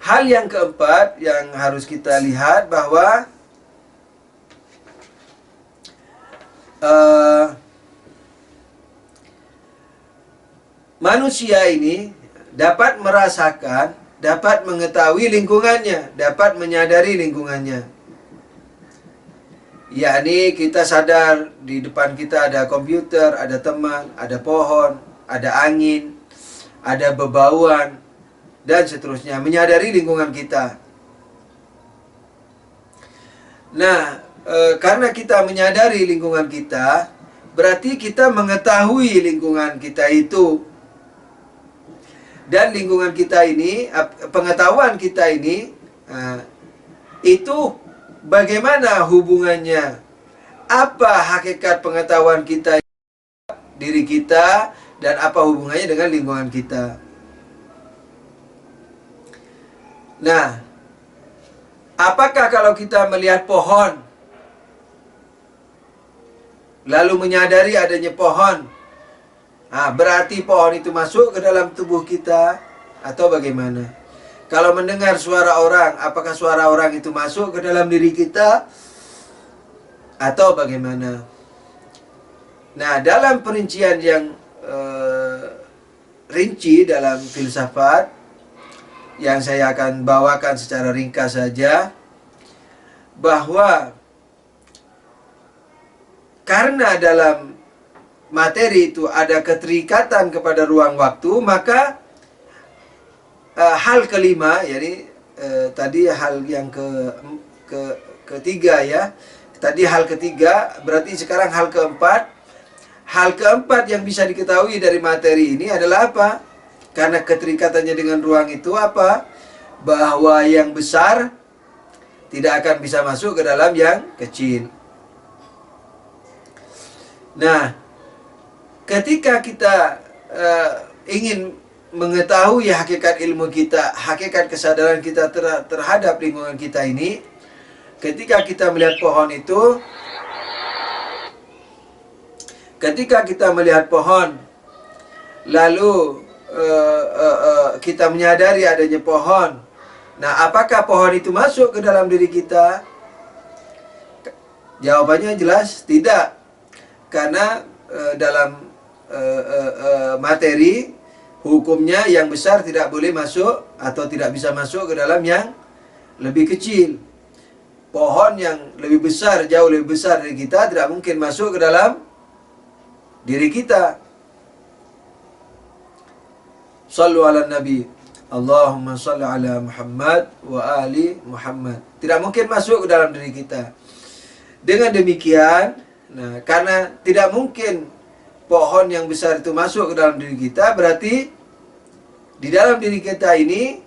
hal yang keempat yang harus kita lihat bahwa manusia ini dapat merasakan, dapat mengetahui lingkungannya, dapat menyadari lingkungannya. Yakni kita sadar di depan kita ada komputer, ada teman, ada pohon, ada angin, ada bebauan, dan seterusnya. Menyadari lingkungan kita. Nah, karena kita menyadari lingkungan kita, berarti kita mengetahui lingkungan kita itu. Dan lingkungan kita ini, pengetahuan kita ini, itu bagaimana hubungannya? Apa hakikat pengetahuan kita, diri kita, dan apa hubungannya dengan lingkungan kita? Nah, apakah kalau kita melihat pohon, lalu menyadari adanya pohon, berarti pohon itu masuk ke dalam tubuh kita, atau bagaimana? Kalau mendengar suara orang, apakah suara orang itu masuk ke dalam diri kita, atau bagaimana? Nah, dalam perincian yang rinci dalam filsafat, yang saya akan bawakan secara ringkas saja, bahwa karena dalam materi itu ada keterikatan kepada ruang waktu, maka hal kelima, jadi tadi hal yang ketiga ya, tadi hal ketiga, berarti sekarang hal keempat. Hal keempat yang bisa diketahui dari materi ini adalah apa? Karena keterikatannya dengan ruang itu apa? Bahwa yang besar tidak akan bisa masuk ke dalam yang kecil. Nah, ketika kita ingin mengetahui hakikat ilmu kita, hakikat kesadaran kita terhadap lingkungan kita ini, ketika kita melihat pohon itu, ketika kita melihat pohon, lalu kita menyadari adanya pohon. Nah, apakah pohon itu masuk ke dalam diri kita? Jawabannya jelas tidak. Karena dalam materi hukumnya yang besar tidak boleh masuk atau tidak bisa masuk ke dalam yang lebih kecil. Pohon yang lebih besar, jauh lebih besar dari kita, tidak mungkin masuk ke dalam diri kita. Sallu ala Nabi, Allahumma salli ala Muhammad wa ali Muhammad. Tidak mungkin masuk ke dalam diri kita. Dengan demikian, nah, karena tidak mungkin pohon yang besar itu masuk ke dalam diri kita, berarti di dalam diri kita ini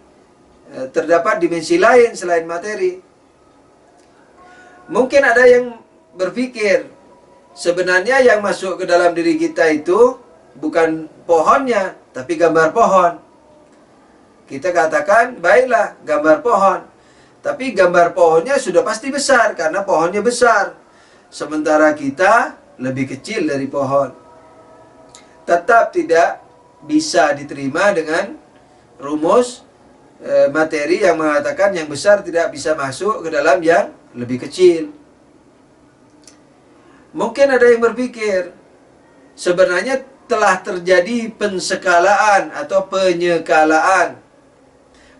terdapat dimensi lain selain materi. Mungkin ada yang berpikir, sebenarnya yang masuk ke dalam diri kita itu bukan pohonnya, tapi gambar pohon. Kita katakan, baiklah, gambar pohon. Tapi gambar pohonnya sudah pasti besar, karena pohonnya besar. Sementara kita lebih kecil dari pohon. Tetap tidak bisa diterima dengan rumus materi yang mengatakan yang besar tidak bisa masuk ke dalam yang lebih kecil. Mungkin ada yang berpikir, sebenarnya telah terjadi pensekalaan atau penyekalaan.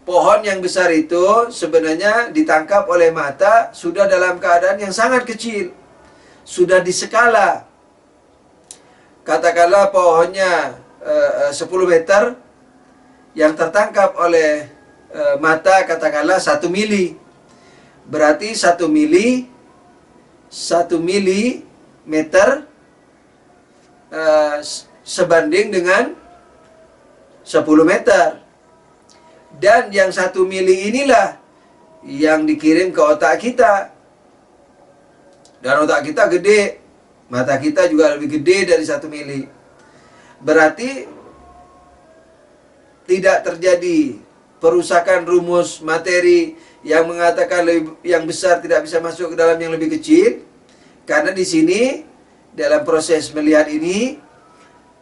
Pohon yang besar itu sebenarnya ditangkap oleh mata sudah dalam keadaan yang sangat kecil. Sudah diskala. Katakanlah pohonnya 10 meter, yang tertangkap oleh mata katakanlah 1 mili. Berarti 1 milimeter sebanding dengan 10 meter. Dan yang 1 mili inilah yang dikirim ke otak kita. Dan otak kita gede, mata kita juga lebih gede dari 1 mili. Berarti tidak terjadi perusakan rumus materi yang mengatakan yang besar tidak bisa masuk ke dalam yang lebih kecil. Karena di sini dalam proses melihat ini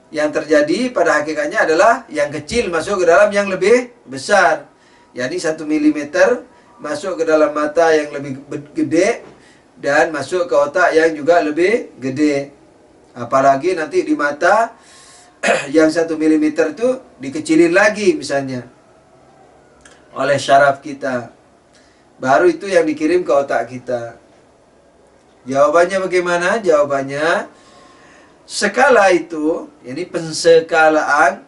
yang terjadi pada hakikatnya adalah yang kecil masuk ke dalam yang lebih besar. yakni 1 milimeter masuk ke dalam mata yang lebih gede dan masuk ke otak yang juga lebih gede. Apalagi nanti di mata yang 1 milimeter itu dikecilin lagi misalnya oleh syaraf kita. Baru itu yang dikirim ke otak kita. Jawabannya bagaimana? Jawabannya, skala itu, ini pensekalaan,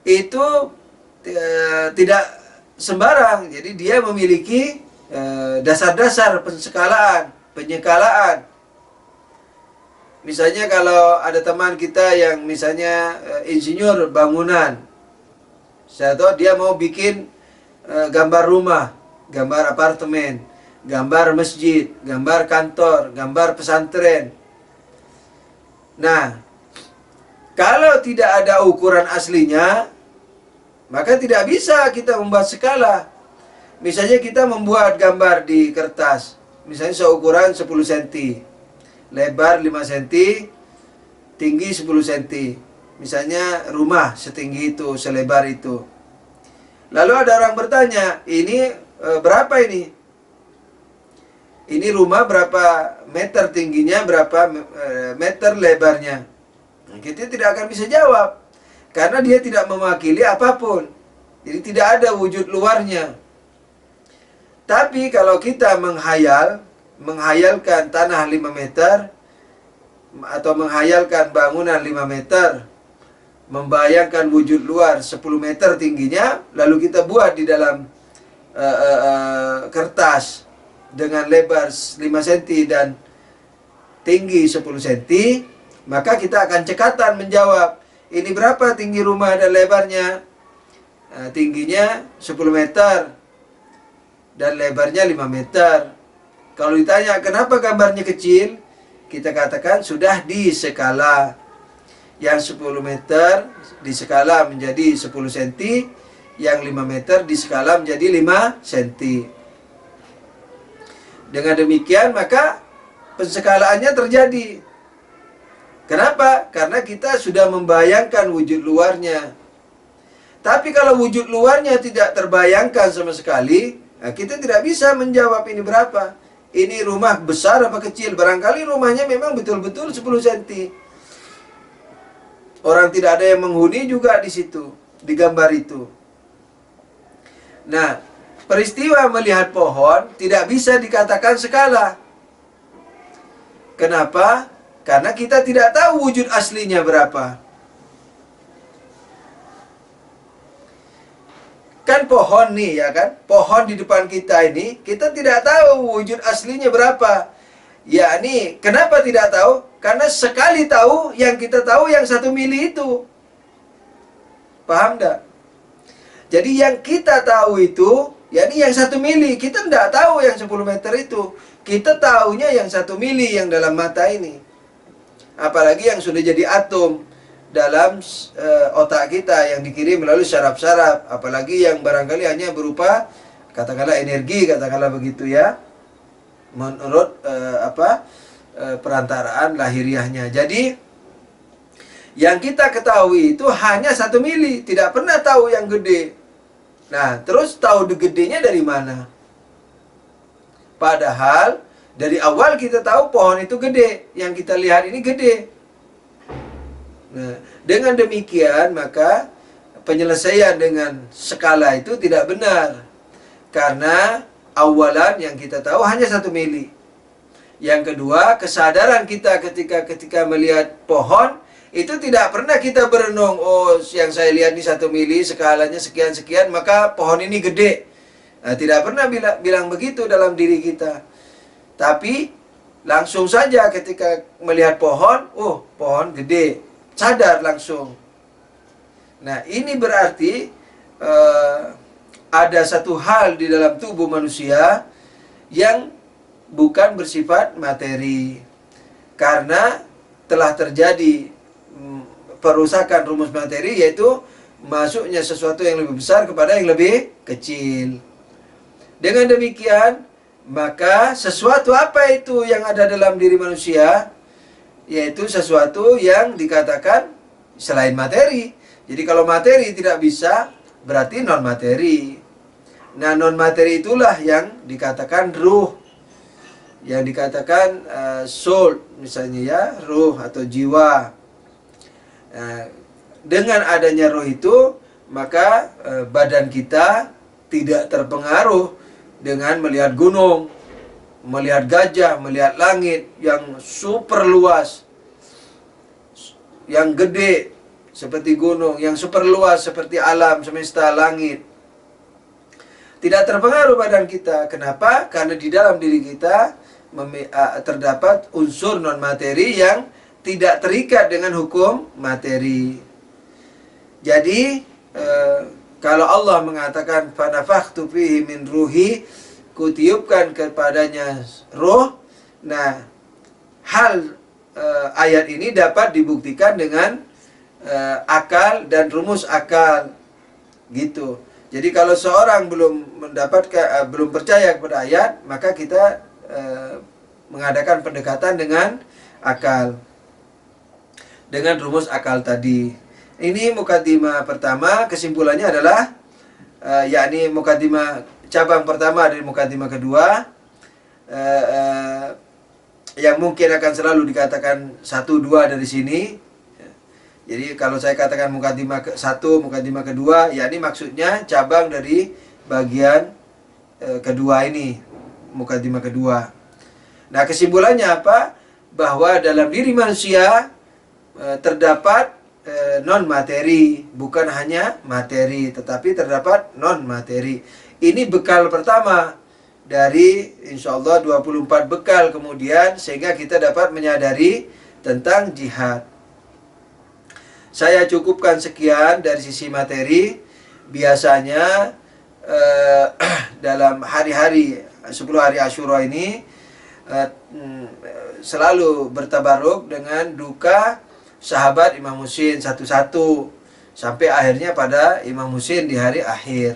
itu tidak sembarang. Jadi dia memiliki dasar-dasar pensekalaan, penyekalaan. Misalnya kalau ada teman kita yang misalnya insinyur bangunan, saya tahu dia mau bikin gambar rumah, gambar apartemen, gambar masjid, gambar kantor, gambar pesantren. Nah, kalau tidak ada ukuran aslinya, maka tidak bisa kita membuat skala. Misalnya kita membuat gambar di kertas, misalnya seukuran 10 cm, lebar 5 cm, tinggi 10 cm. Misalnya rumah setinggi itu, selebar itu. Lalu ada orang bertanya, ini berapa ini? Ini rumah berapa meter tingginya, berapa meter lebarnya? Nah, kita tidak akan bisa jawab. Karena dia tidak mewakili apapun. Jadi tidak ada wujud luarnya. Tapi kalau kita menghayalkan tanah 5 meter, atau menghayalkan bangunan 5 meter, membayangkan wujud luar 10 meter tingginya, lalu kita buat di dalam kertas dengan lebar 5 cm dan tinggi 10 cm, maka kita akan cekatan menjawab, ini berapa tinggi rumah dan lebarnya? Tingginya 10 meter dan lebarnya 5 meter. Kalau ditanya kenapa gambarnya kecil, kita katakan sudah diskala. Yang 10 meter diskala menjadi 10 cm, yang 5 meter diskala menjadi 5 cm. Dengan demikian maka penskalaannya terjadi. Kenapa? Karena kita sudah membayangkan wujud luarnya. Tapi kalau wujud luarnya tidak terbayangkan sama sekali, nah kita tidak bisa menjawab ini berapa. Ini rumah besar apa kecil? Barangkali rumahnya memang betul-betul 10 cm. Orang tidak ada yang menghuni juga di situ, di gambar itu. Nah, peristiwa melihat pohon tidak bisa dikatakan skala. Kenapa? Karena kita tidak tahu wujud aslinya berapa. Kan pohon nih ya kan, pohon di depan kita ini, kita tidak tahu wujud aslinya berapa. Ya ini, kenapa tidak tahu? Karena sekali tahu, yang kita tahu yang 1 mili itu. Paham enggak? Jadi yang kita tahu itu, yakni yang 1 mili, kita tidak tahu yang 10 meter itu. Kita tahunya yang 1 mili yang dalam mata ini. Apalagi yang sudah jadi atom dalam otak kita yang dikirim melalui syaraf-syaraf. Apalagi yang barangkali hanya berupa, katakanlah energi, katakanlah begitu ya. Menurut perantaraan lahiriahnya. Jadi yang kita ketahui itu hanya 1 mili, tidak pernah tahu yang gede. Nah, terus tahu gedenya dari mana? Padahal dari awal kita tahu pohon itu gede, yang kita lihat ini gede. Nah, dengan demikian maka penyelesaian dengan skala itu tidak benar. Karena awalan yang kita tahu hanya 1 mili. Yang kedua, kesadaran kita ketika melihat pohon, itu tidak pernah kita berenung, oh yang saya lihat ini 1 mili, skalanya sekian-sekian, maka pohon ini gede. Nah, tidak pernah bilang begitu dalam diri kita. Tapi, langsung saja ketika melihat pohon, oh pohon gede, sadar langsung. Nah, ini berarti ada satu hal di dalam tubuh manusia yang bukan bersifat materi, karena telah terjadi perusakan rumus materi, yaitu masuknya sesuatu yang lebih besar kepada yang lebih kecil. Dengan demikian maka sesuatu apa itu yang ada dalam diri manusia, yaitu sesuatu yang dikatakan selain materi. Jadi kalau materi tidak bisa, berarti non materi. Nah, non materi itulah yang dikatakan ruh, yang dikatakan soul misalnya ya, ruh atau jiwa. Nah, dengan adanya roh itu, maka badan kita tidak terpengaruh dengan melihat gunung, melihat gajah, melihat langit yang super luas, yang gede seperti gunung, yang super luas seperti alam semesta langit. Tidak terpengaruh badan kita. Kenapa? Karena di dalam diri kita terdapat unsur non materi yang tidak terikat dengan hukum materi. Jadi kalau Allah mengatakan fanafakhtu fihi min ruhi, kutiupkan kepadanya roh. Nah, hal ayat ini dapat dibuktikan dengan akal dan rumus akal, gitu. Jadi kalau seorang belum percaya kepada ayat, maka kita mengadakan pendekatan dengan akal, dengan rumus akal tadi. Ini mukadimah pertama. Kesimpulannya adalah yakni mukadimah cabang pertama dari mukadimah kedua, yang mungkin akan selalu dikatakan 1-2 dari sini. Jadi kalau saya katakan mukadimah ke-1, mukadimah kedua, yakni maksudnya cabang dari bagian kedua ini, mukadimah kedua. Nah, kesimpulannya apa? Bahwa dalam diri manusia terdapat non materi, bukan hanya materi, tetapi terdapat non materi. Ini bekal pertama dari insyaallah 24 bekal kemudian, sehingga kita dapat menyadari tentang jihad. Saya cukupkan sekian dari sisi materi. Biasanya dalam hari-hari 10 hari Asyura ini selalu bertabaruk dengan duka sahabat Imam Husain satu-satu, sampai akhirnya pada Imam Husain di hari akhir.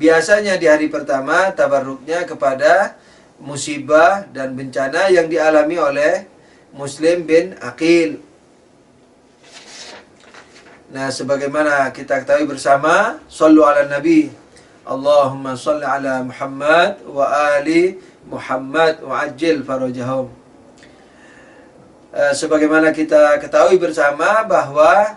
Biasanya di hari pertama tabarruknya kepada musibah dan bencana yang dialami oleh Muslim bin Aqil. Nah, sebagaimana kita ketahui bersama, sallu ala nabi, Allahumma salli ala Muhammad wa ali Muhammad wa ajil farajahum. Sebagaimana kita ketahui bersama bahwa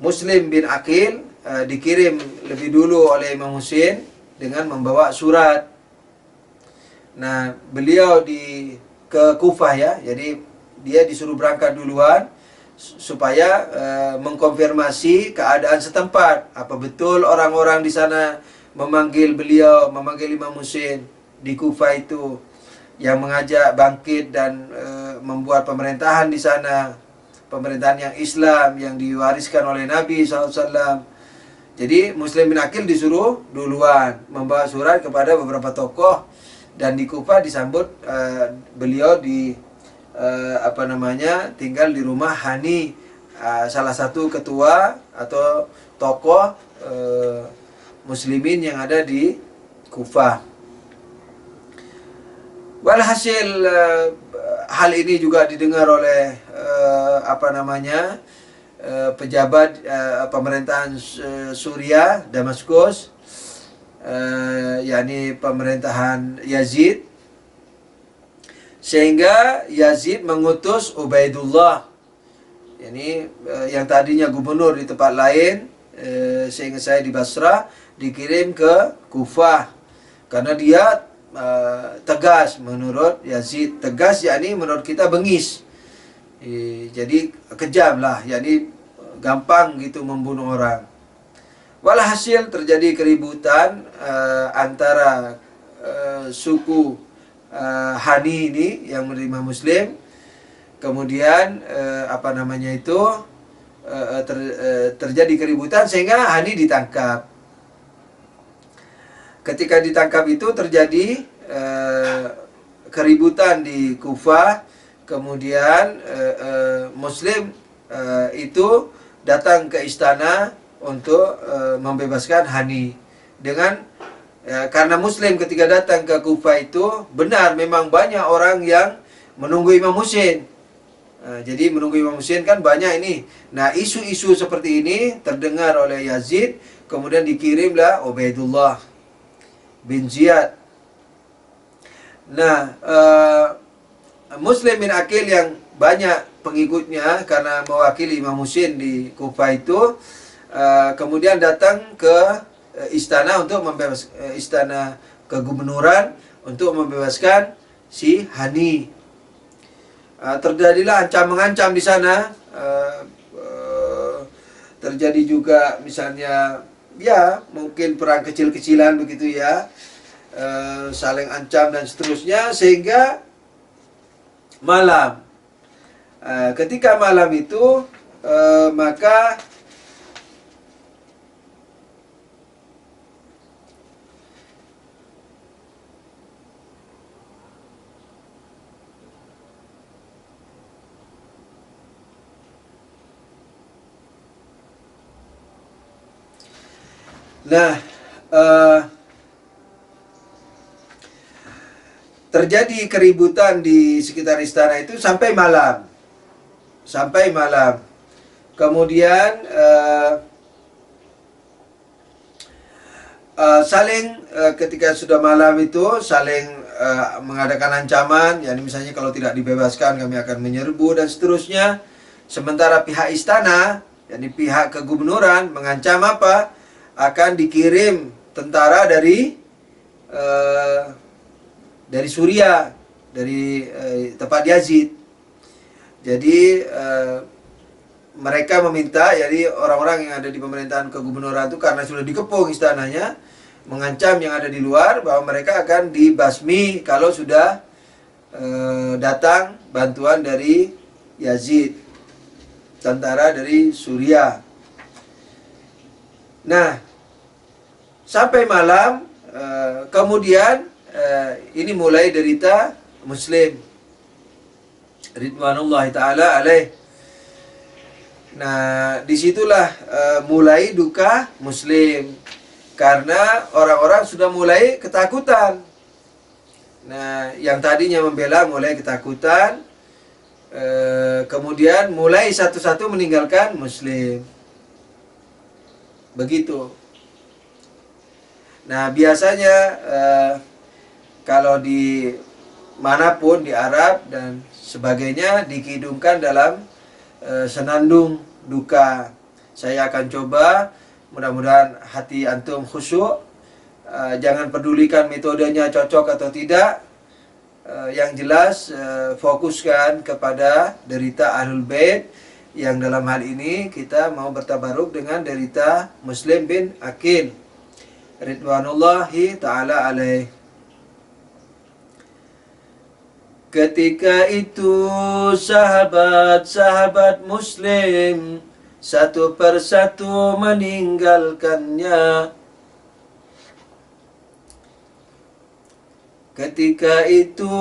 Muslim bin Aqil dikirim lebih dulu oleh Imam Husain dengan membawa surat. Nah, beliau ke Kufah ya, jadi dia disuruh berangkat duluan supaya mengkonfirmasi keadaan setempat. Apa betul orang-orang di sana memanggil beliau, memanggil Imam Husain di Kufah itu, yang mengajak bangkit dan membuat pemerintahan di sana, pemerintahan yang Islam yang diwariskan oleh Nabi SAW. Jadi Muslim bin Aqil disuruh duluan membawa surat kepada beberapa tokoh, dan di Kufah disambut beliau tinggal di rumah Hani, salah satu ketua atau tokoh muslimin yang ada di Kufah. Walhasil hal ini juga didengar oleh pejabat pemerintahan Suriah, Damaskus, yakni pemerintahan Yazid. Sehingga Yazid mengutus Ubaidullah, ini yang tadinya gubernur di tempat lain, sehingga saya di Basrah, dikirim ke Kufah. Karena dia tegas menurut Yazid. Tegas yakni menurut kita bengis. Jadi kejam lah, yakni gampang gitu membunuh orang. Walhasil terjadi keributan antara suku Hani ini yang menerima Muslim. Kemudian terjadi keributan sehingga Hani ditangkap. Ketika ditangkap itu terjadi keributan di Kufah. Kemudian Muslim itu datang ke istana untuk membebaskan Hani. Karena Muslim ketika datang ke Kufah itu, benar memang banyak orang yang menunggu Imam Husain. Jadi menunggu Imam Husain kan banyak ini. Nah, isu-isu seperti ini terdengar oleh Yazid, kemudian dikirimlah Ubaidullah bin Ziyad. Nah, Muslim bin Aqil yang banyak pengikutnya karena mewakili Imam Husain di Kufah itu, kemudian datang ke istana untuk membebas istana kegubernuran untuk membebaskan si Hani. Terjadilah ancam-mengancam di sana. Terjadi juga misalnya ya mungkin perang kecil-kecilan begitu ya, saling ancam dan seterusnya, sehingga malam, ketika malam itu maka nah terjadi keributan di sekitar istana itu sampai malam. Sampai malam. Kemudian saling ketika sudah malam itu saling mengadakan ancaman, yakni misalnya kalau tidak dibebaskan kami akan menyerbu dan seterusnya. Sementara pihak istana, yakni pihak kegubernuran mengancam apa? Akan dikirim tentara dari Suriah, dari tempat Yazid. Jadi mereka meminta, jadi orang-orang yang ada di pemerintahan kegubernuran itu karena sudah dikepung istananya, mengancam yang ada di luar bahwa mereka akan dibasmi kalau sudah datang bantuan dari Yazid, tentara dari Suriah. Nah, sampai malam, kemudian ini mulai derita Muslim Ridwanullahi ta'ala alaih. Nah, disitulah mulai duka Muslim, karena orang-orang sudah mulai ketakutan. Nah, yang tadinya membela mulai ketakutan, kemudian mulai satu-satu meninggalkan Muslim. Begitu. Nah, biasanya kalau di manapun di Arab dan sebagainya dikidungkan dalam senandung duka. Saya akan coba, mudah-mudahan hati antum khusyuk. Jangan pedulikan metodenya cocok atau tidak. Yang jelas fokuskan kepada derita Ahlul Bait, yang dalam hal ini kita mau bertabaruk dengan derita Muslim bin Aqil Ridwanullahi ta'ala alaih. Ketika itu sahabat-sahabat Muslim satu persatu meninggalkannya. Ketika itu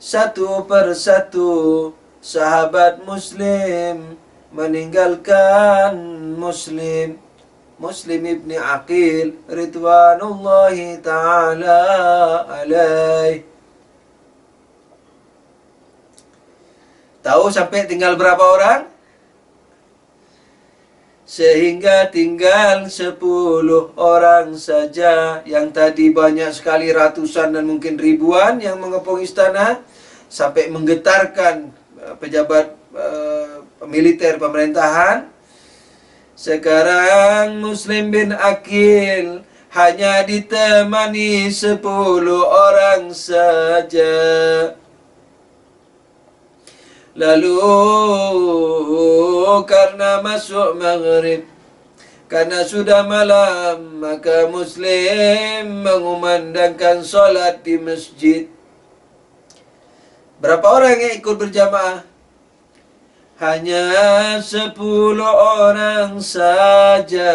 satu persatu sahabat Muslim meninggalkan Muslim ibni Aqil Ridwanullahi ta'ala alaih. Tahu sampai tinggal berapa orang? Sehingga tinggal 10 orang saja. Yang tadi banyak sekali, ratusan dan mungkin ribuan yang mengepung istana, sampai menggetarkan pejabat militer pemerintahan. Sekarang Muslim bin Aqil hanya ditemani 10 orang saja. Lalu karena masuk maghrib, karena sudah malam, maka Muslim mengumandangkan solat di masjid. Berapa orang yang ikut berjamaah? Hanya 10 orang saja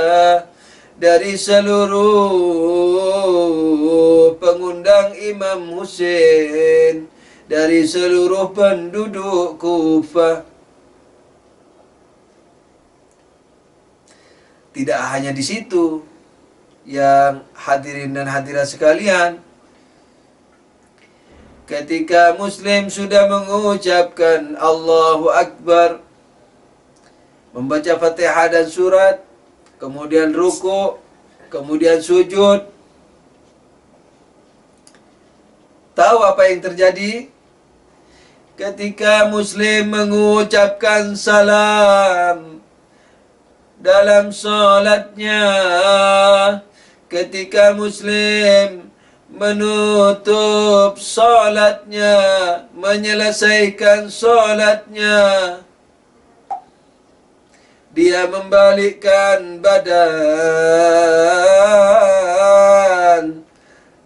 dari seluruh pengundang Imam Husain, dari seluruh penduduk Kufah. Tidak hanya di situ, yang hadirin dan hadirat sekalian, ketika Muslim sudah mengucapkan Allahu Akbar, membaca Fatihah dan surat, kemudian ruku, kemudian sujud, tahu apa yang terjadi? Ketika Muslim mengucapkan salam dalam solatnya, ketika Muslim menutup solatnya, menyelesaikan solatnya, dia membalikkan badan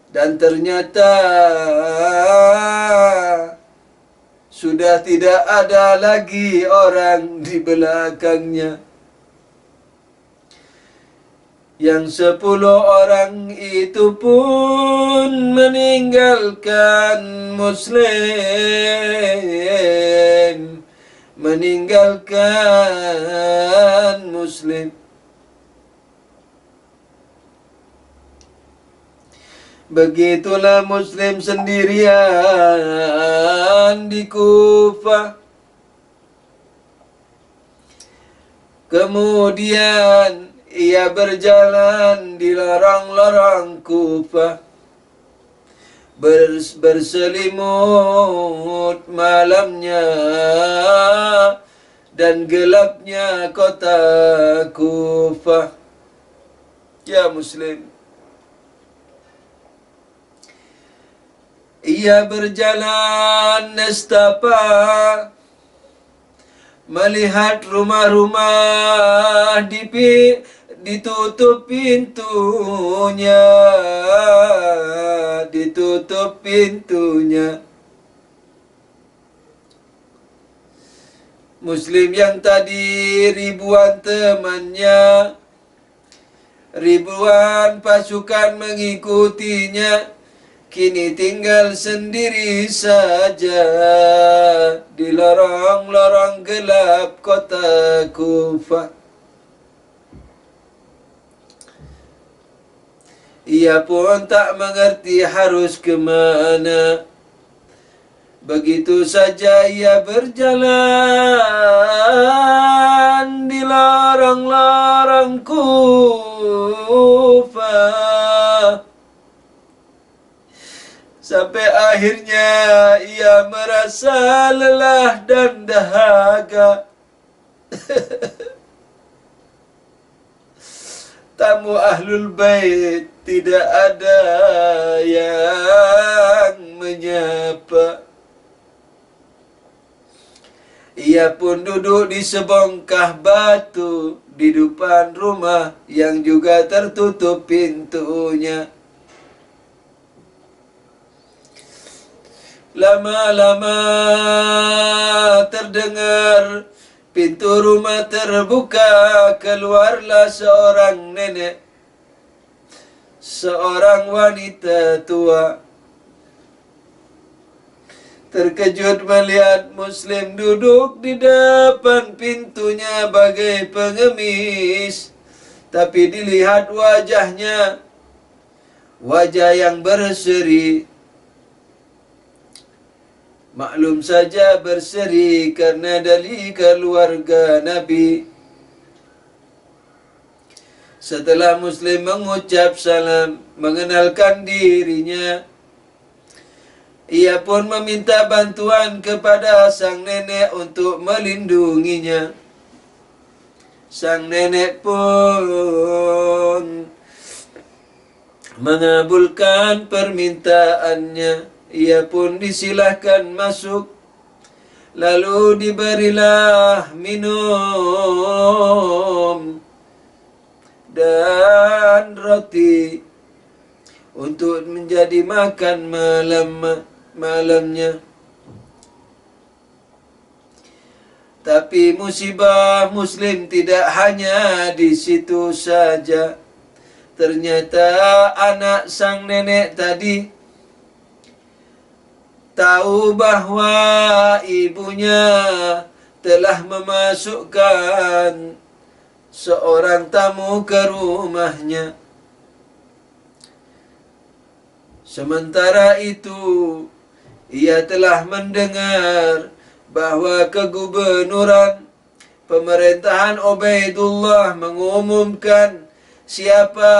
dan ternyata sudah tidak ada lagi orang di belakangnya. Yang 10 orang itu pun meninggalkan Muslim. Meninggalkan Muslim. Begitulah Muslim sendirian di Kufah. Kemudian ia berjalan di lorong-lorong Kufah, berselimut malamnya dan gelapnya kota Kufah. Ya Muslim, ia berjalan nestapa, melihat rumah-rumah ditutup pintunya, ditutup pintunya. Muslim yang tadi ribuan temannya, ribuan pasukan mengikutinya, kini tinggal sendiri saja di lorong-lorong gelap kota Kufah. Ia pun tak mengerti harus ke mana. Begitu saja ia berjalan di lorong-lorong Kufah. Sampai akhirnya ia merasa lelah dan dahaga. Tamu Ahlul Bait tidak ada yang menyapa. Ia pun duduk di sebongkah batu di depan rumah yang juga tertutup pintunya. Lama-lama terdengar pintu rumah terbuka, keluarlah seorang nenek, seorang wanita tua. Terkejut melihat Muslim duduk di depan pintunya bagai pengemis, tapi dilihat wajahnya, wajah yang berseri. Maklum saja berseri karena dari keluarga Nabi. Setelah Muslim mengucap salam, mengenalkan dirinya, ia pun meminta bantuan kepada sang nenek untuk melindunginya. Sang nenek pun mengabulkan permintaannya. Ia pun disilahkan masuk, lalu diberilah minum dan roti untuk menjadi makan malamnya. Tapi musibah Muslim tidak hanya di situ saja. Ternyata anak sang nenek tadi tahu bahwa ibunya telah memasukkan seorang tamu ke rumahnya. Sementara itu, ia telah mendengar bahwa kegubernuran pemerintahan Ubaidullah mengumumkan siapa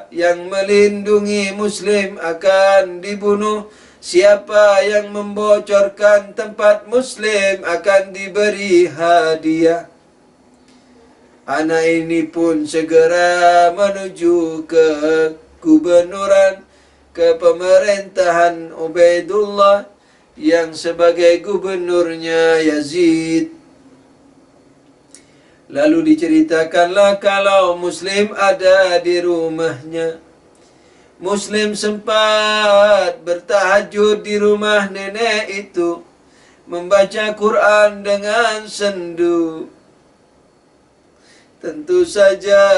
yang melindungi Muslim akan dibunuh, siapa yang membocorkan tempat Muslim akan diberi hadiah. Anak ini pun segera menuju ke gubernuran, ke pemerintahan Ubaidullah yang sebagai gubernurnya Yazid. Lalu diceritakanlah kalau Muslim ada di rumahnya. Muslim sempat bertahajud di rumah nenek itu, membaca Quran dengan sendu. Tentu saja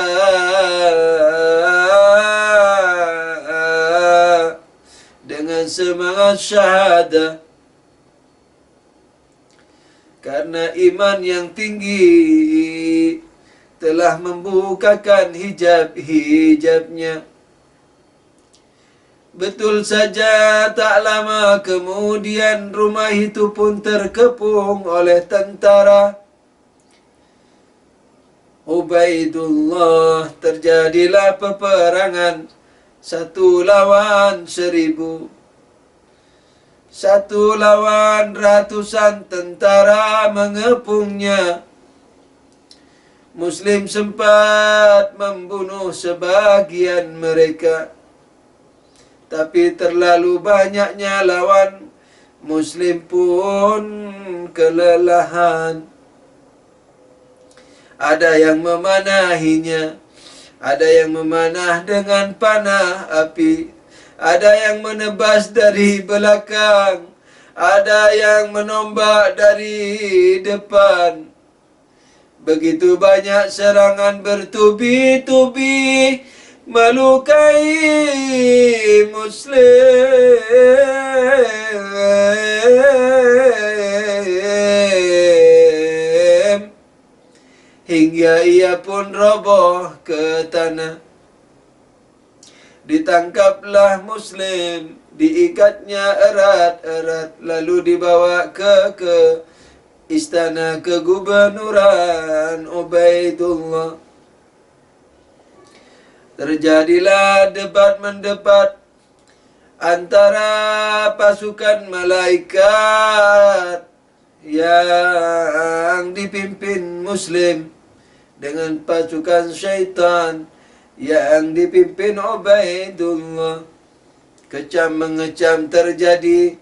dengan semangat syahadah, karena iman yang tinggi telah membukakan hijab-hijabnya. Betul saja, tak lama kemudian rumah itu pun terkepung oleh tentara Ubaidullah. Terjadilah peperangan 1 lawan 1000. 1 lawan ratusan tentara mengepungnya. Muslim sempat membunuh sebagian mereka, tapi terlalu banyaknya lawan, Muslim pun kelelahan. Ada yang memanahinya, ada yang memanah dengan panah api, ada yang menebas dari belakang, ada yang menombak dari depan. Begitu banyak serangan bertubi-tubi melukai Muslim, hingga ia pun roboh ke tanah. Ditangkaplah Muslim, diikatnya erat-erat, lalu dibawa ke istana kegubernuran Ubaidullah. Terjadilah debat-mendebat antara pasukan malaikat yang dipimpin Muslim dengan pasukan syaitan yang dipimpin Ubaidullah. Kecam-mengecam terjadi.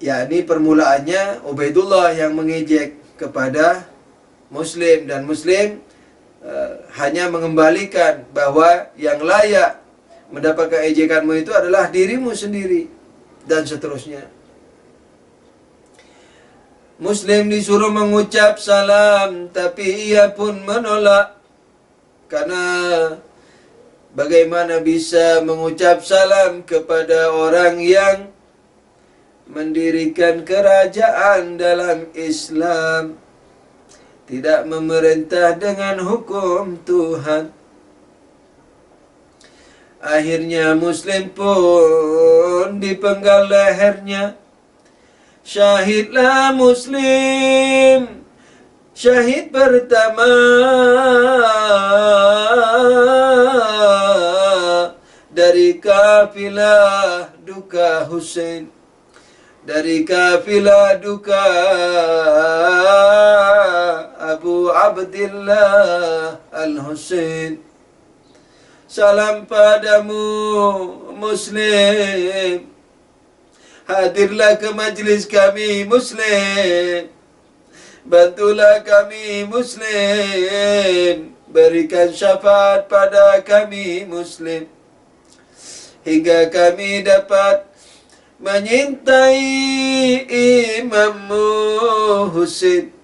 Yakni permulaannya Ubaidullah yang mengejek kepada Muslim, dan Muslim hanya mengembalikan bahwa yang layak mendapatkan ejekanmu itu adalah dirimu sendiri, dan seterusnya. Muslim disuruh mengucap salam, tapi ia pun menolak. Karena bagaimana bisa mengucap salam kepada orang yang mendirikan kerajaan dalam Islam, tidak memerintah dengan hukum Tuhan. Akhirnya Muslim pun dipenggal lehernya. Syahidlah Muslim, syahid pertama dari kafilah duka Husain, dari kafilah duka Abu Abdillah Al-Husain. Salam padamu Muslim, hadirlah ke majlis kami Muslim, bantulah kami Muslim, berikan syafaat pada kami Muslim, hingga kami dapat menyintai Imammu Husain,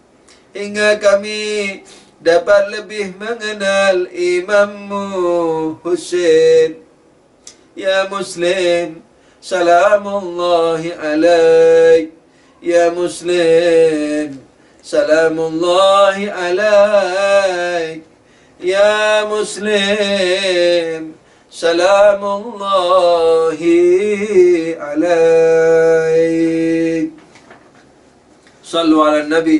hingga kami dapat lebih mengenal Imammu Husain. Ya Muslim, salamullahi alaik. Ya Muslim, salamullahi alaik. Ya Muslim, salamullahi alaik. Sallu ala Nabi.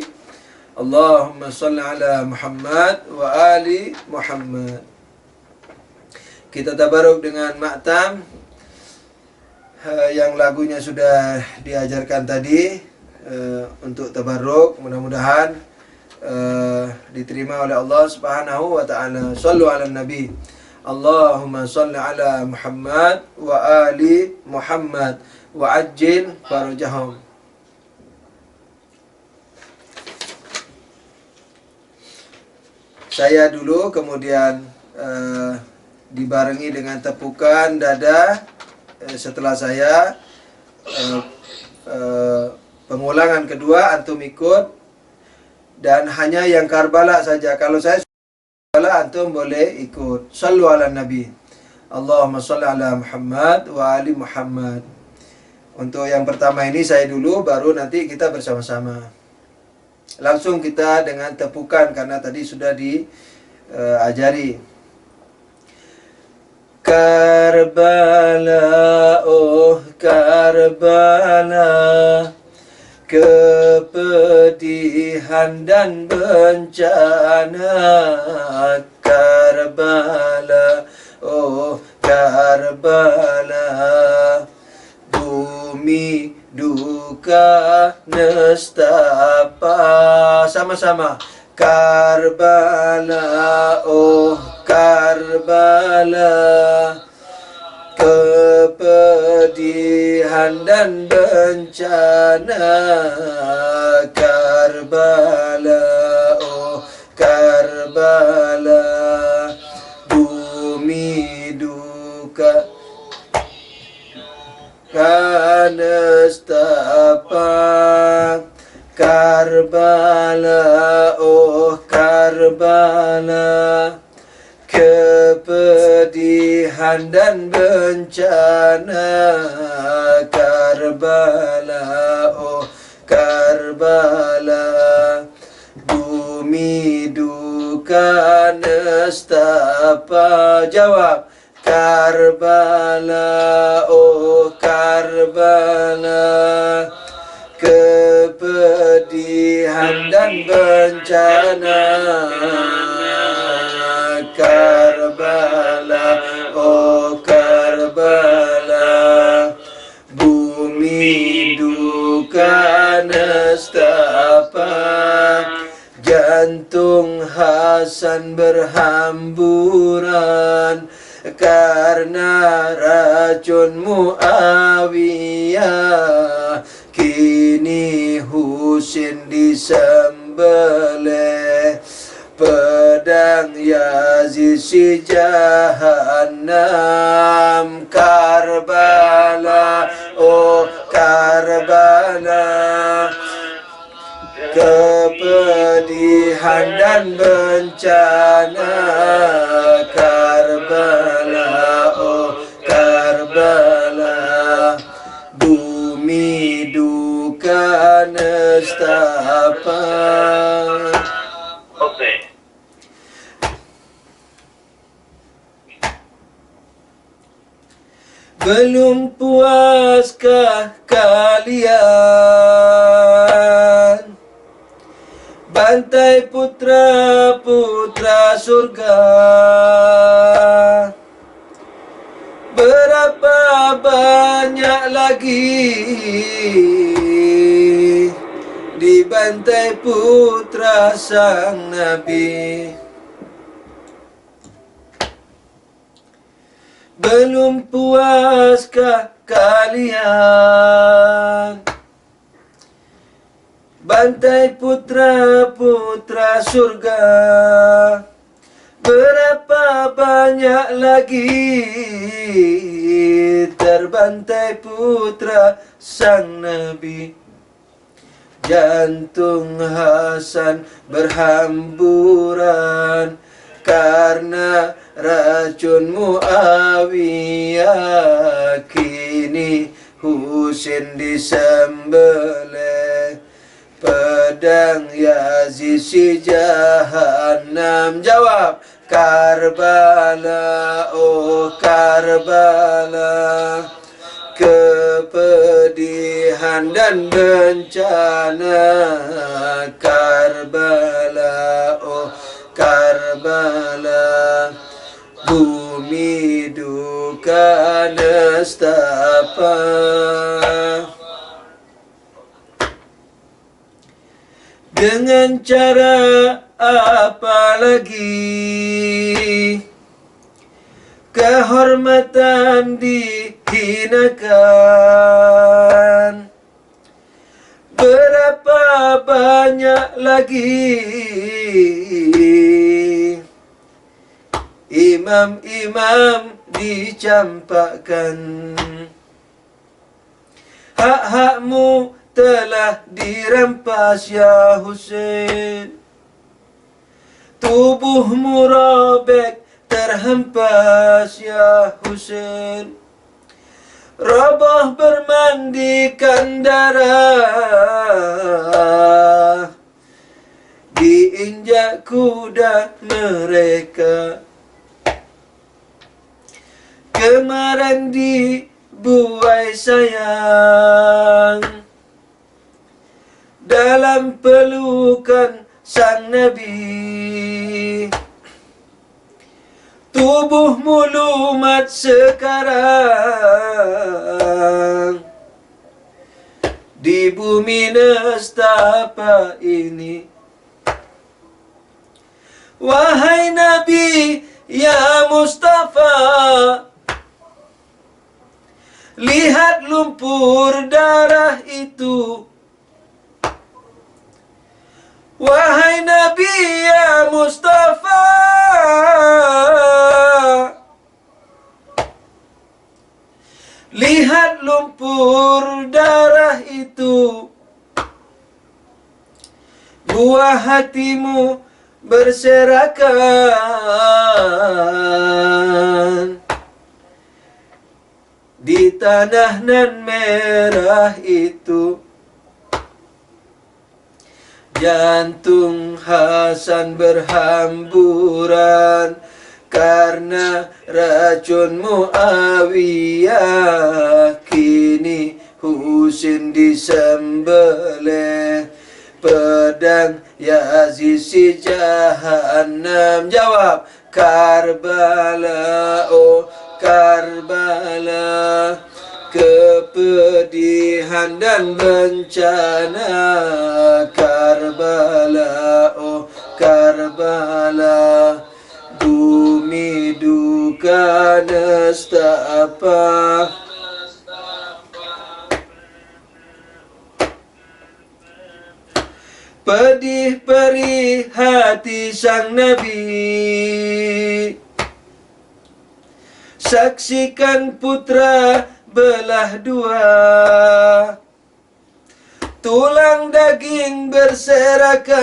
Allahumma salli ala Muhammad wa ali Muhammad. Kita tabaruk dengan maktam yang lagunya sudah diajarkan tadi untuk tabaruk. Mudah-mudahan diterima oleh Allah Subhanahu wa taala. Sallu ala Nabi. Allahumma salli ala Muhammad wa ali Muhammad wa ajil farajahum. Saya dulu, kemudian dibarengi dengan tepukan dada setelah saya. Pengulangan kedua antum ikut, dan hanya yang Karbala saja. Kalau saya Karbala, antum boleh ikut. Sallu ala Nabi. Allahumma salli ala Muhammad wa ali Muhammad. Untuk yang pertama ini saya dulu, baru nanti kita bersama-sama. Langsung kita dengan tepukan karena tadi sudah diajari. Karbala, oh Karbala, kepedihan dan bencana. Karbala, oh Karbala, bumi duka nestapa. Sama-sama. Karbala, oh Karbala, kepedihan dan bencana. Karbala, oh Karbala, bumi duka kanestapa. Karbala, oh Karbala, kepedihan dan bencana. Karbala, oh Karbala, bumi duka nestapa. Jawab. Karbala, oh Karbala, kepedihan dan bencana. Karbala, oh Karbala, bumi duka nestapa. Jantung Hasan berhamburan karena racun Muawiyah. Kini Husin disembelih, pedang Yazid si Jahannam. Karbala, oh Karbala, kepedihan dan bencana. Karbala, oh Karbala, bumi duka nestapa. Belum puaskah kalian bantai putra-putra surga? Berapa banyak lagi dibantai putra sang Nabi? Belum puaskah kalian bantai putra-putra surga? Berapa banyak lagi terbantai putra sang Nabi? Jantung Hasan berhamburan karena racun Muawiyah. Kini Husin disembelih, pedang Yazid si Jahannam. Jawab. Karbala, oh Karbala, kepedihan dan bencana. Karbala, oh Karbala, bumi duka nestapa. Dengan cara apa lagi kehormatan dihinakan? Berapa banyak lagi imam-imam dicampakkan? Hak-hakmu telah dirampas ya Husain. Tubuhmu robek terhempas ya Husain. Roboh bermandikan darah, diinjak kuda mereka. Kemarin dibuai sayang dalam pelukan sang Nabi. Tubuhmu lumat sekarang di bumi nestapa ini. Wahai Nabi ya Mustafa, lihat lumpur darah itu. Wahai Nabi ya Mustafa, lihat lumpur darah itu. Buah hatimu berserakan di tanah nan merah itu. Jantung Hasan berhamburan karena racun Muawiyah. Kini Husain disembelih, pedang Yazid si Jahannam. Jawab, Karbala, oh Karbala, kepedihan dan bencana. Karbala, oh Karbala, bumi duka nestapa. Pedih perih hati sang Nabi, saksikan putra belah dua. Tulang daging berserakan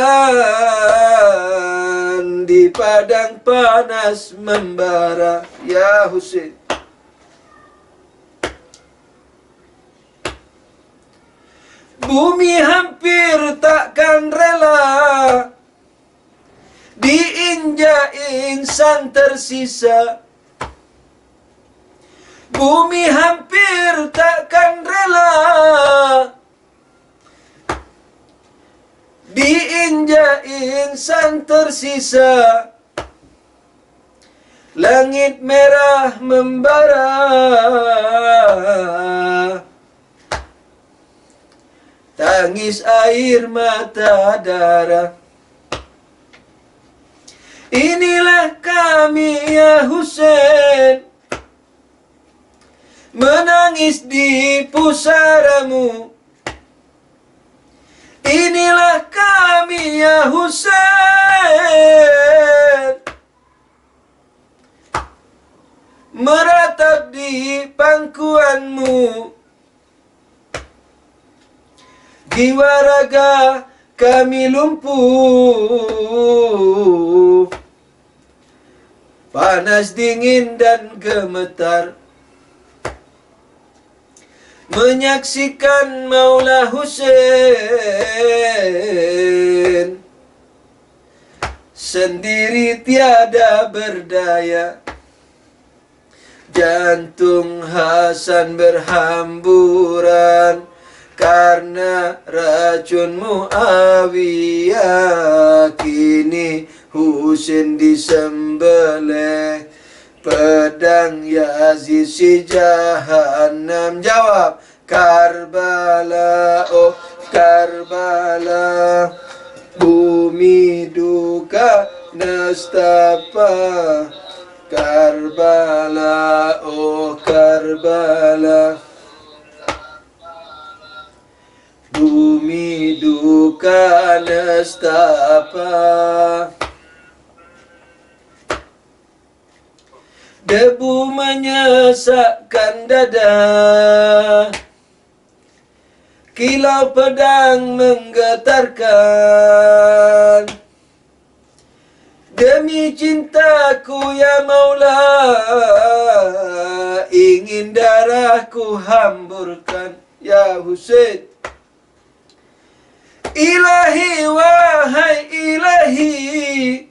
di padang panas membara ya Husain. Bumi hampir takkan rela diinjak insan tersisa. Bumi hampir takkan rela diinjak insan tersisa. Langit merah membara, tangis air mata darah. Inilah kami ya Husain, menangis di pusaramu. Inilah kami ya Husain, meratap di pangkuanmu. Jiwa raga kami lumpuh, panas dingin dan gemetar, menyaksikan Maula Husain sendiri tiada berdaya. Jantung Hasan berhamburan karena racun Muawiyah. Kini Husain disembelih, pedang Yazid si Jahannam. Jawab, Karbala, oh Karbala, bumi duka nestapa. Karbala, oh Karbala, bumi duka nestapa. Debu menyesakkan dada, kilau pedang menggetarkan. Demi cintaku ya Maula, ingin darahku hamburkan. Ya Husain, Ilahi, wahai Ilahi,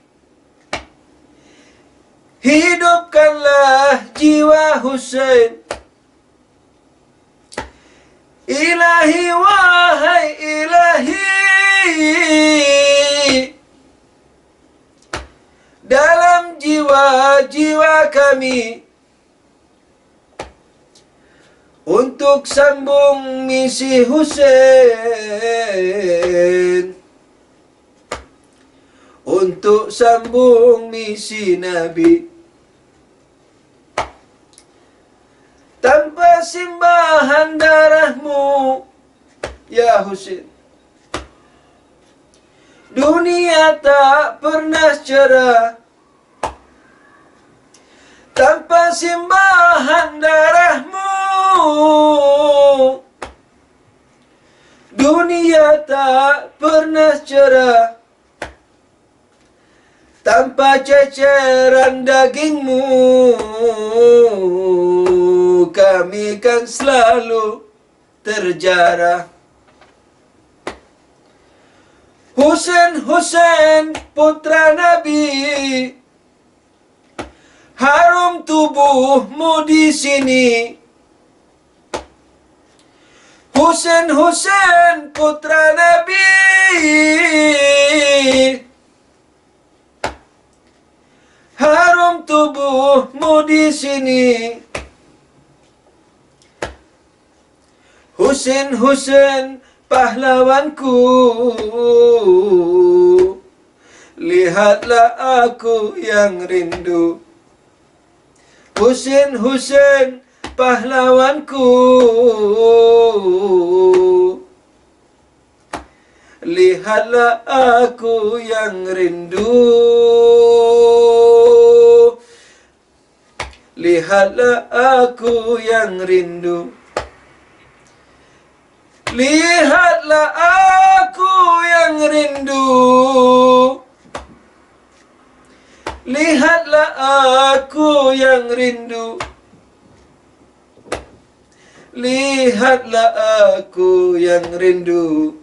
hidupkanlah jiwa Husain. Ilahi, wahai Ilahi, dalam jiwa-jiwa kami, untuk sambung misi Husain, untuk sambung misi Nabi. Tanpa simbahan darahmu, ya Husain, dunia tak pernah cerah. Tanpa simbahan darahmu, dunia tak pernah cerah. Tanpa ceceran dagingmu, kami kan selalu terjarah. Husain, Husain, putra Nabi, harum tubuhmu di sini. Husain, Husain, putra Nabi, harum tubuhmu di sini. Husain, Husain, pahlawanku, lihatlah aku yang rindu. Husain, Husain, pahlawanku, lihatlah aku yang rindu. Lihatlah aku yang rindu. Lihatlah aku yang rindu. Lihatlah aku yang rindu. Lihatlah aku yang rindu.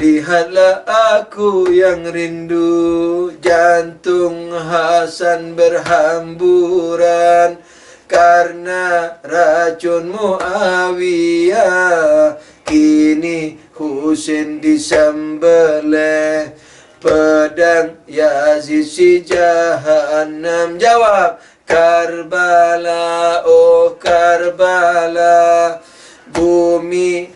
Lihatlah aku yang rindu. Jantung Hasan berhamburan karena racun Muawiyah. Kini Husain disembelih, pedang Yazid si Jahannam. Jawab, Karbala, oh Karbala, bumi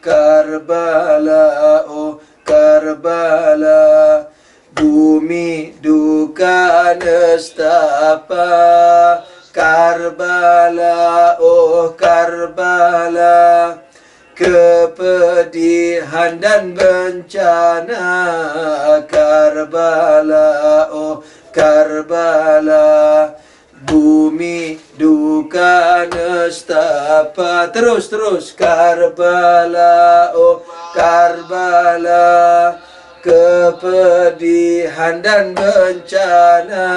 Karbala, oh Karbala, bumi duka nestapa. Karbala, oh Karbala, kepedihan dan bencana. Karbala, oh Karbala, bumi duka nestapa. Terus Karbala, oh Karbala, kepedihan dan bencana.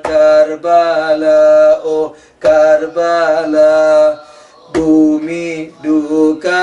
Karbala, oh Karbala, bumi duka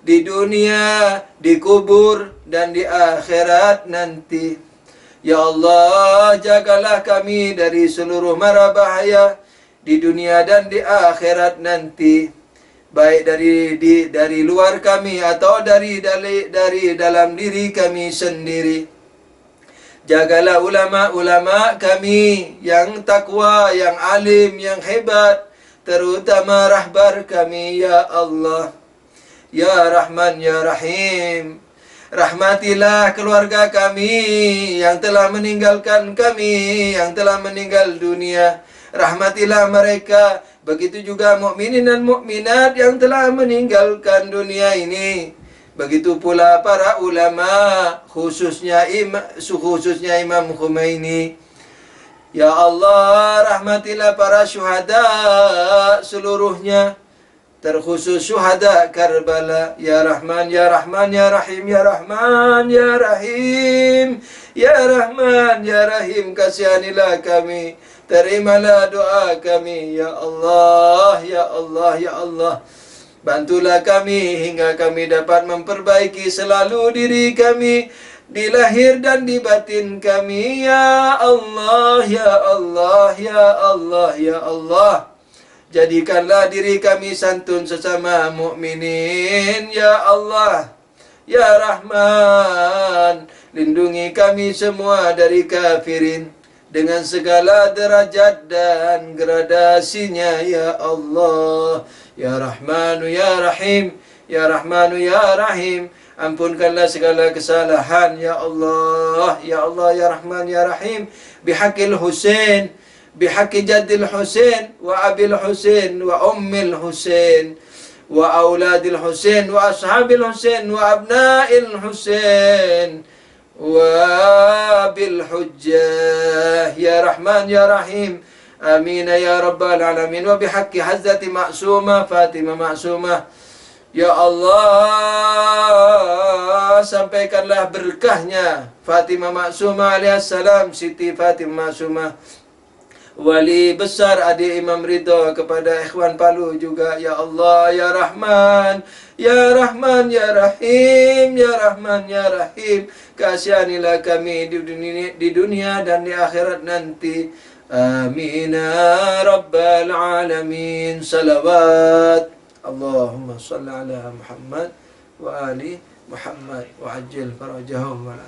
di dunia, di kubur, dan di akhirat nanti. Ya Allah, jagalah kami dari seluruh mara bahaya di dunia dan di akhirat nanti, baik dari luar kami atau dari dalam diri kami sendiri. Jagalah ulama-ulama kami yang takwa, yang alim, yang hebat, terutama rahbar kami, ya Allah. Ya Rahman, Ya Rahim. Rahmatilah keluarga kami yang telah meninggalkan kami, yang telah meninggal dunia. Rahmatilah mereka. Begitu juga mukminin dan mukminat yang telah meninggalkan dunia ini. Begitu pula para ulama, khususnya Imam Khomeini. Ya Allah, rahmatilah para syuhada seluruhnya, terkhusus syuhada Karbala. Ya Rahman, Ya Rahman, Ya Rahim, Ya Rahman, Ya Rahim, Ya Rahman, Ya Rahim, kasihanilah kami, terimalah doa kami, Ya Allah, Ya Allah, Ya Allah. Bantulah kami hingga kami dapat memperbaiki selalu diri kami di lahir dan di batin kami, ya Allah, Ya Allah, Ya Allah, Ya Allah. Jadikanlah diri kami santun sesama mukminin, ya Allah. Ya Rahman, lindungi kami semua dari kafirin dengan segala derajat dan gradasinya, ya Allah. Ya Rahmanu Ya Rahim, Ya Rahmanu Ya Rahim, ampunkanlah segala kesalahan, ya Allah. Ya Allah, Ya Rahman, Ya Rahim, bihaqil Husain, bihaqi jaddil Husain, wa abil Husain, wa ummil Husain, wa auladil Husain, wa ashabil Husain, wa abnail Husain, wa bil hujjah, ya Rahman, Ya Rahim. Amin ya Rabbal Alamin. Wa bihaqqi Hazrati Ma'sumah Fatimah Ma'sumah, ya Allah, sampaikanlah berkahnya Fatimah Ma'sumah alaihissalam, Siti Fatimah Ma'sumah, wali besar adik Imam Ridha, kepada ikhwan Palu juga, ya Allah. Ya Rahman, Ya Rahman, Ya Rahim, Ya Rahman, Ya Rahim, kasihanilah kami di dunia dan di akhirat nanti. Amin ya Rabbal Alamin. Salawat Allahumma salli ala Muhammad wa ali Muhammad wa ajil farajahum wa